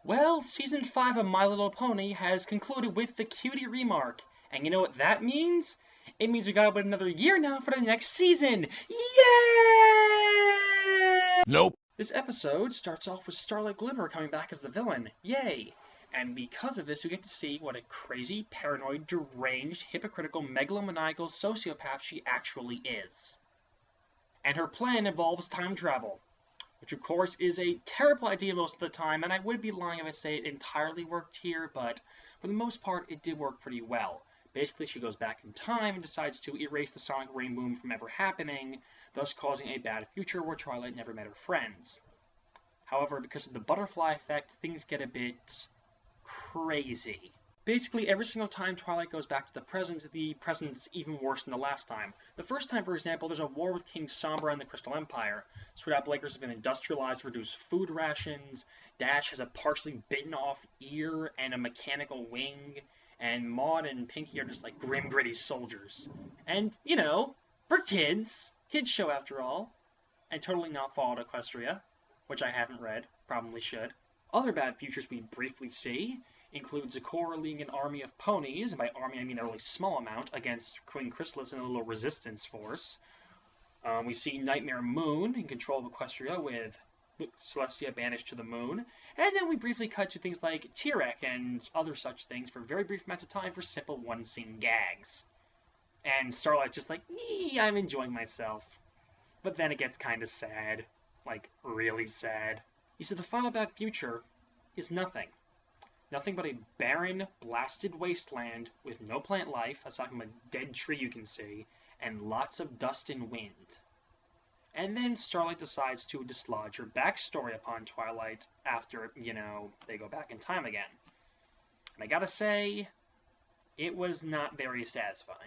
Well, Season 5 of My Little Pony has concluded with the Cutie remark. And you know what that means? It means we gotta wait another year now for the next season! Yay! Nope. This episode starts off with Starlight Glimmer coming back as the villain. Yay! And because of this, we get to see what a crazy, paranoid, deranged, hypocritical, megalomaniacal sociopath she actually is. And her plan involves time travel, which of course is a terrible idea most of the time, and I would be lying if I say it entirely worked here, but for the most part it did work pretty well. Basically, she goes back in time and decides to erase the sonic rain boom from ever happening, thus causing a bad future where Twilight never met her friends. However, because of the butterfly effect, things get a bit crazy. Basically, every single time Twilight goes back to the present's even worse than the last time. The first time, for example, there's a war with King Sombra and the Crystal Empire. Sweet Apple Acres has been industrialized to reduce food rations, Dash has a partially bitten off ear and a mechanical wing, and Maud and Pinkie are just like grim, gritty soldiers. And, you know, for kids show after all, and totally not Fallout Equestria, which I haven't read, probably should. Other bad futures we briefly see include Zecora leading an army of ponies, and by army I mean a really small amount, against Queen Chrysalis and a little resistance force. We see Nightmare Moon in control of Equestria with Celestia banished to the moon, and then we briefly cut to things like Tirek and other such things for very brief amounts of time for simple one-scene gags. And Starlight's just like, I'm enjoying myself. But then it gets kind of sad. Like, really sad. You see, the final bad future is nothing. Nothing but a barren, blasted wasteland with no plant life, aside from a dead tree you can see, and lots of dust and wind. And then Starlight decides to dislodge her backstory upon Twilight after, they go back in time again. And I gotta say, it was not very satisfying.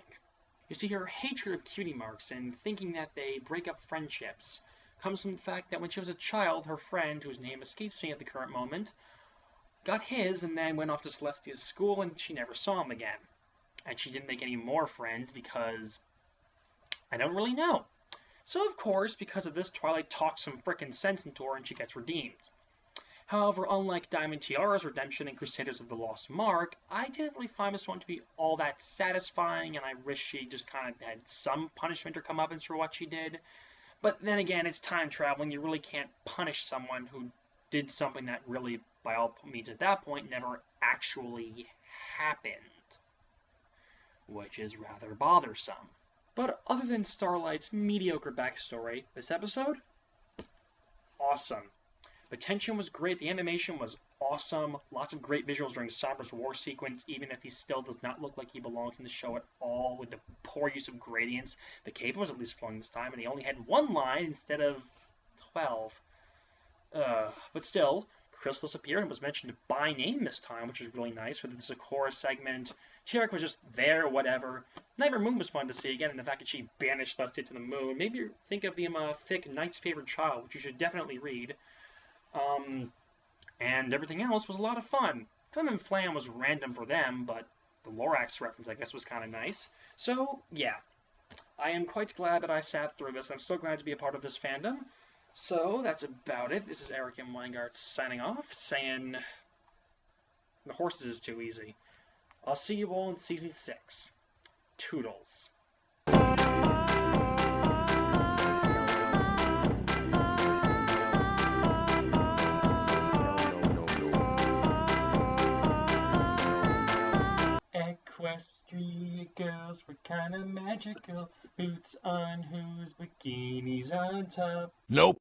You see, her hatred of cutie marks and thinking that they break up friendships comes from the fact that when she was a child, her friend, whose name escapes me at the current moment, got his and then went off to Celestia's school and she never saw him again. And she didn't make any more friends because I don't really know. So of course, because of this, Twilight talks some frickin' sense into her and she gets redeemed. However, unlike Diamond Tiara's redemption and Crusaders of the Lost Mark, I didn't really find this one to be all that satisfying, and I wish she just kind of had some punishment or comeuppance for what she did. But then again, it's time traveling. You really can't punish someone who did something that really, by all means at that point, never actually happened. Which is rather bothersome. But other than Starlight's mediocre backstory, this episode? Awesome. The tension was great, the animation was awesome, lots of great visuals during Sombra's war sequence, even if he still does not look like he belongs in the show at all, with the poor use of gradients. The cape was at least flowing this time, and he only had one line instead of 12. But still, Chrysalis appeared and was mentioned by name this time, which was really nice, with the Zecora segment. Tirek was just there, whatever. Nightmare Moon was fun to see again, and the fact that she banished Celestia to the moon. Maybe think of the thick Knight's Favorite Child, which you should definitely read. And everything else was a lot of fun. Flim and Flam was random for them, but the Lorax reference, I guess, was kind of nice. So, yeah. I am quite glad that I sat through this. I'm still glad to be a part of this fandom. So, that's about it. This is Eric M. Weingart signing off, saying the horses is too easy. I'll see you all in Season 6. Toodles. Equestria girls were kinda magical. Boots on whose bikinis on top. Nope.